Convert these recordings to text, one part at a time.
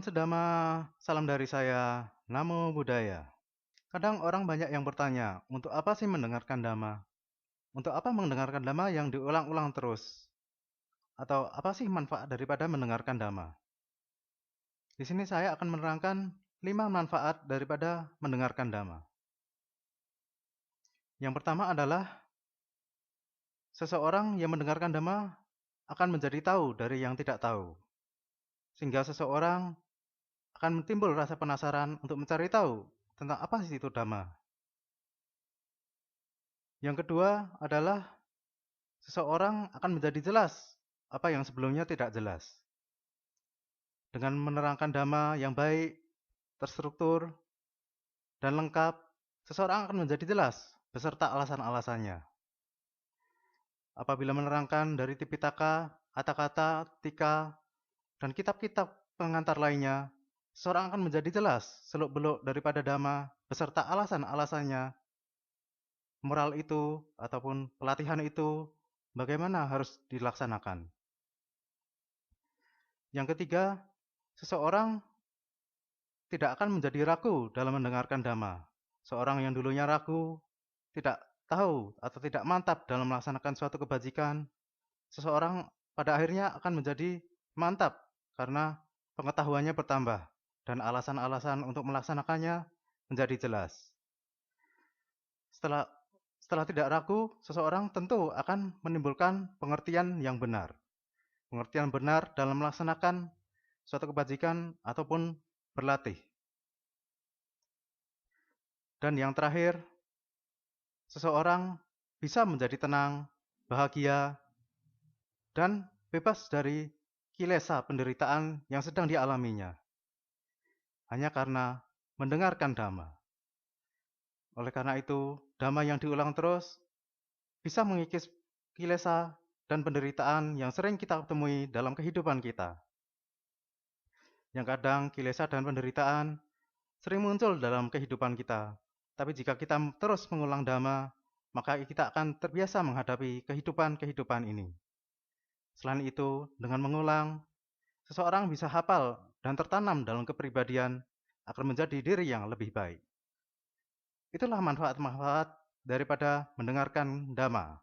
Salam sedama, salam dari saya, Namo Buddhaya. Kadang orang banyak yang bertanya, untuk apa sih mendengarkan Dhamma? Untuk apa mendengarkan Dhamma yang diulang-ulang terus? Atau apa sih manfaat daripada mendengarkan Dhamma? Di sini saya akan menerangkan 5 manfaat daripada mendengarkan Dhamma. Yang pertama adalah seseorang yang mendengarkan Dhamma akan menjadi tahu dari yang tidak tahu. Sehingga seseorang akan timbul rasa penasaran untuk mencari tahu tentang apa sih itu Dhamma. Yang kedua adalah seseorang akan menjadi jelas apa yang sebelumnya tidak jelas. Dengan menerangkan Dhamma yang baik, terstruktur, dan lengkap, seseorang akan menjadi jelas beserta alasan-alasannya. Apabila menerangkan dari Tipitaka, kata-kata, tika, dan kitab-kitab pengantar lainnya, seseorang akan menjadi jelas seluk-beluk daripada Dhamma beserta alasan-alasannya, moral itu ataupun pelatihan itu bagaimana harus dilaksanakan. Yang ketiga, seseorang tidak akan menjadi ragu dalam mendengarkan Dhamma. Seorang yang dulunya ragu, tidak tahu atau tidak mantap dalam melaksanakan suatu kebajikan, seseorang pada akhirnya akan menjadi mantap karena pengetahuannya bertambah dan alasan-alasan untuk melaksanakannya menjadi jelas. Setelah setelah tidak ragu, seseorang tentu akan menimbulkan pengertian yang benar. Pengertian benar dalam melaksanakan suatu kebajikan ataupun berlatih. Dan yang terakhir, seseorang bisa menjadi tenang, bahagia, dan bebas dari kilesa penderitaan yang sedang dialaminya, hanya karena mendengarkan Dhamma. Oleh karena itu, Dhamma yang diulang terus bisa mengikis kilesa dan penderitaan yang sering kita temui dalam kehidupan kita. Yang kadang kilesa dan penderitaan sering muncul dalam kehidupan kita. Tapi jika kita terus mengulang Dhamma, maka kita akan terbiasa menghadapi kehidupan-kehidupan ini. Selain itu, dengan mengulang, seseorang bisa hafal dan tertanam dalam kepribadian agar menjadi diri yang lebih baik. Itulah manfaat-manfaat daripada mendengarkan Dhamma.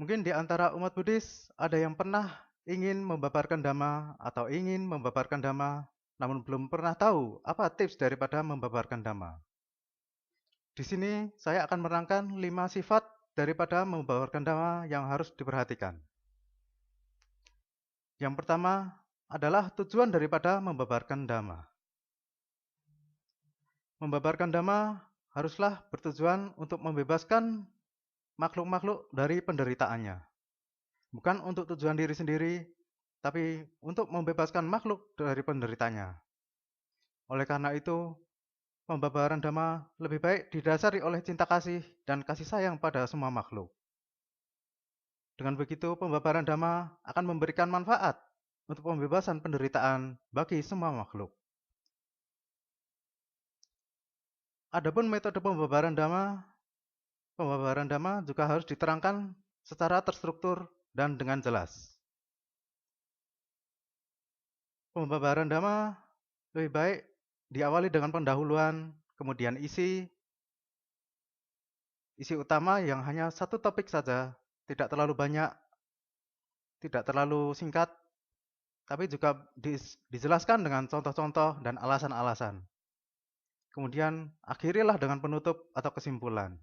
Mungkin di antara umat Buddhis ada yang pernah ingin membabarkan Dhamma atau ingin membabarkan Dhamma, namun belum pernah tahu apa tips daripada membabarkan Dhamma. Di sini saya akan menerangkan 5 sifat daripada membabarkan Dhamma yang harus diperhatikan. Yang pertama adalah tujuan daripada membabarkan Dhamma. Membabarkan Dhamma haruslah bertujuan untuk membebaskan makhluk-makhluk dari penderitaannya. Bukan untuk tujuan diri sendiri, tapi untuk membebaskan makhluk dari penderitaannya. Oleh karena itu, pembabaran Dhamma lebih baik didasari oleh cinta kasih dan kasih sayang pada semua makhluk. Dengan begitu, pembabaran Dhamma akan memberikan manfaat untuk pembebasan penderitaan bagi semua makhluk. Adapun metode pembabaran Dhamma juga harus diterangkan secara terstruktur dan dengan jelas. Pembabaran Dhamma lebih baik diawali dengan pendahuluan, kemudian isi utama yang hanya satu topik saja, tidak terlalu banyak, tidak terlalu singkat, tapi juga dijelaskan dengan contoh-contoh dan alasan-alasan. Kemudian akhirilah dengan penutup atau kesimpulan.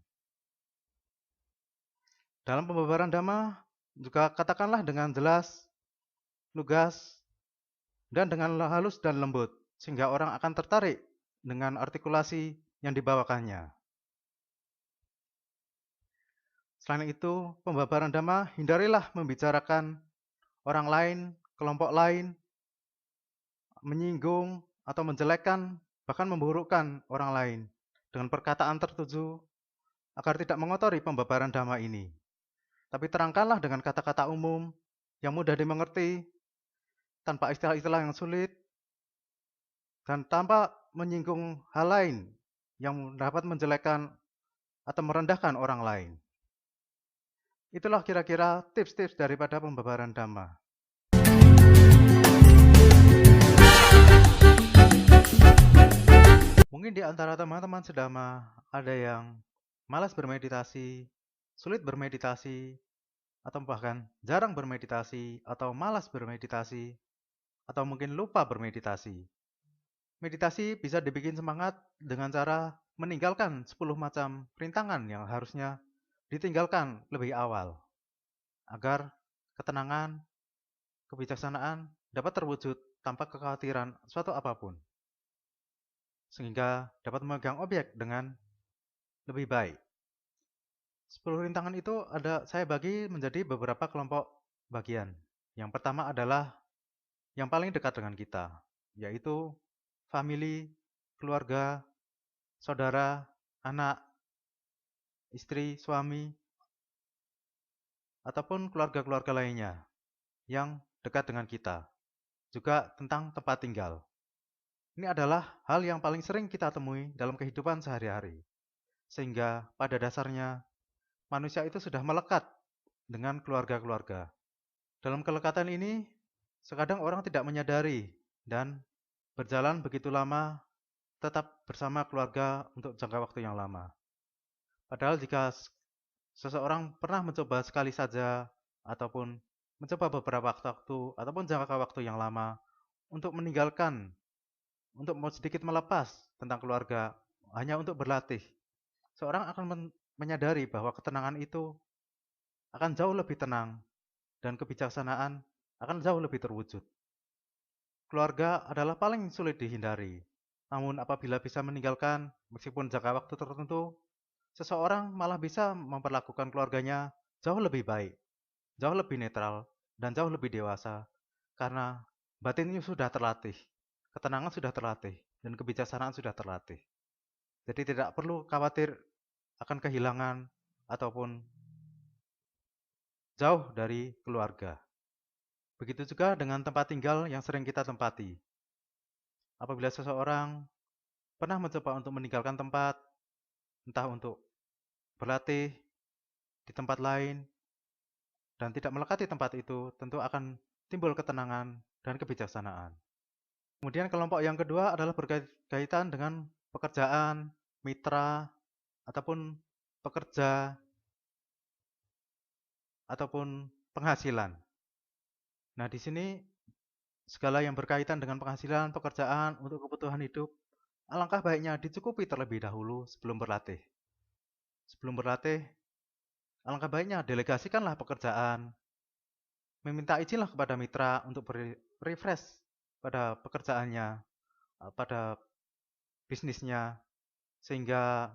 Dalam pembabaran Dhamma juga katakanlah dengan jelas, lugas, dan dengan halus dan lembut, sehingga orang akan tertarik dengan artikulasi yang dibawakannya. Selain itu, pembabaran Dhamma hindarilah membicarakan orang lain, kelompok lain, menyinggung atau menjelekkan, bahkan memburukkan orang lain dengan perkataan tertuju agar tidak mengotori pembabaran Dhamma ini. Tapi terangkanlah dengan kata-kata umum yang mudah dimengerti, tanpa istilah-istilah yang sulit, dan tanpa menyinggung hal lain yang dapat menjelekkan atau merendahkan orang lain. Itulah kira-kira tips-tips daripada pembabaran Dhamma. Mungkin di antara teman-teman sedama ada yang malas bermeditasi, sulit bermeditasi, atau bahkan jarang bermeditasi, atau malas bermeditasi, atau mungkin lupa bermeditasi. Meditasi bisa dibikin semangat dengan cara meninggalkan 10 macam rintangan yang harusnya ditinggalkan lebih awal, agar ketenangan, kebijaksanaan dapat terwujud tanpa kekhawatiran suatu apapun, sehingga dapat memegang objek dengan lebih baik. 10 rintangan itu saya bagi menjadi beberapa kelompok bagian. Yang pertama adalah yang paling dekat dengan kita, yaitu family, keluarga, saudara, anak, istri, suami, ataupun keluarga-keluarga lainnya yang dekat dengan kita. Juga tentang tempat tinggal. Ini adalah hal yang paling sering kita temui dalam kehidupan sehari-hari. Sehingga pada dasarnya manusia itu sudah melekat dengan keluarga-keluarga. Dalam kelekatan ini, sekadang orang tidak menyadari dan berjalan begitu lama tetap bersama keluarga untuk jangka waktu yang lama. Padahal jika seseorang pernah mencoba sekali saja ataupun mencoba beberapa waktu ataupun jangka waktu yang lama untuk meninggalkan, untuk sedikit melepas tentang keluarga hanya untuk berlatih, seorang akan menyadari bahwa ketenangan itu akan jauh lebih tenang dan kebijaksanaan akan jauh lebih terwujud. Keluarga adalah paling sulit dihindari. Namun apabila bisa meninggalkan meskipun jangka waktu tertentu, seseorang malah bisa memperlakukan keluarganya jauh lebih baik, jauh lebih netral, dan jauh lebih dewasa. Karena batinnya sudah terlatih, ketenangan sudah terlatih, dan kebijaksanaan sudah terlatih. Jadi tidak perlu khawatir akan kehilangan ataupun jauh dari keluarga. Begitu juga dengan tempat tinggal yang sering kita tempati. Apabila seseorang pernah mencoba untuk meninggalkan tempat, entah untuk berlatih di tempat lain, dan tidak melekati tempat itu, tentu akan timbul ketenangan dan kebijaksanaan. Kemudian kelompok yang kedua adalah berkaitan dengan pekerjaan, mitra, ataupun pekerja, ataupun penghasilan. Nah, di sini segala yang berkaitan dengan penghasilan, pekerjaan untuk kebutuhan hidup, alangkah baiknya dicukupi terlebih dahulu sebelum berlatih. Sebelum berlatih, alangkah baiknya delegasikanlah pekerjaan, meminta izinlah kepada mitra untuk refresh pada pekerjaannya, pada bisnisnya, sehingga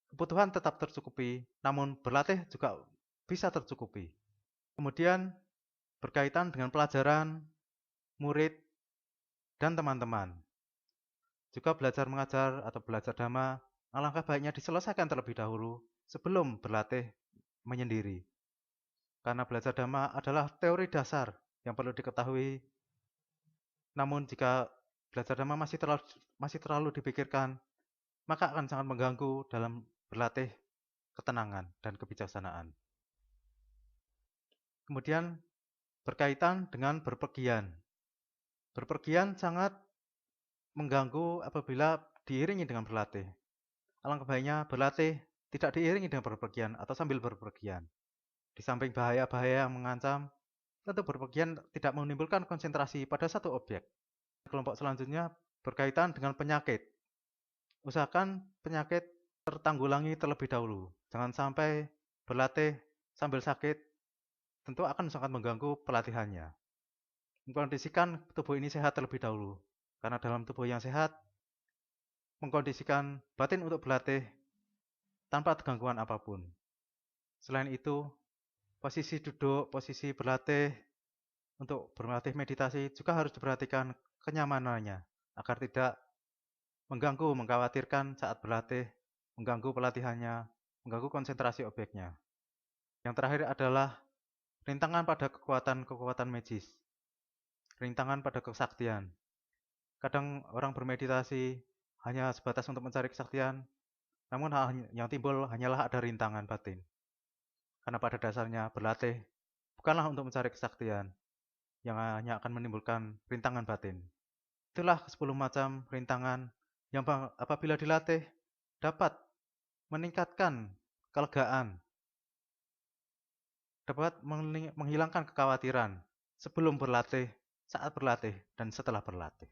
kebutuhan tetap tercukupi, namun berlatih juga bisa tercukupi. Kemudian berkaitan dengan pelajaran, murid, dan teman-teman. Juga belajar mengajar atau belajar dhamma, alangkah baiknya diselesaikan terlebih dahulu sebelum berlatih menyendiri. Karena belajar dhamma adalah teori dasar yang perlu diketahui. Namun jika belajar dhamma masih terlalu dipikirkan, maka akan sangat mengganggu dalam berlatih ketenangan dan kebijaksanaan. Kemudian berkaitan dengan berpergian. Berpergian sangat mengganggu apabila diiringi dengan berlatih. Alangkah baiknya berlatih tidak diiringi dengan berpergian atau sambil berpergian. Di samping bahaya-bahaya yang mengancam, tentu berpergian tidak menimbulkan konsentrasi pada satu objek. Kelompok selanjutnya berkaitan dengan penyakit. Usahakan penyakit tertanggulangi terlebih dahulu. Jangan sampai berlatih sambil sakit, tentu akan sangat mengganggu pelatihannya. Mengkondisikan tubuh ini sehat terlebih dahulu. Karena dalam tubuh yang sehat, mengkondisikan batin untuk berlatih tanpa gangguan apapun. Selain itu, posisi duduk, posisi berlatih untuk berlatih meditasi juga harus diperhatikan kenyamanannya agar tidak mengganggu, mengkhawatirkan saat berlatih, mengganggu pelatihannya, mengganggu konsentrasi objeknya. Yang terakhir adalah rintangan pada kekuatan-kekuatan magis, rintangan pada kesaktian. Kadang orang bermeditasi hanya sebatas untuk mencari kesaktian, namun yang timbul hanyalah ada rintangan batin. Karena pada dasarnya berlatih bukanlah untuk mencari kesaktian yang hanya akan menimbulkan rintangan batin. Itulah 10 macam rintangan yang apabila dilatih dapat meningkatkan kelegaan, dapat menghilangkan kekhawatiran sebelum berlatih, saat berlatih, dan setelah berlatih.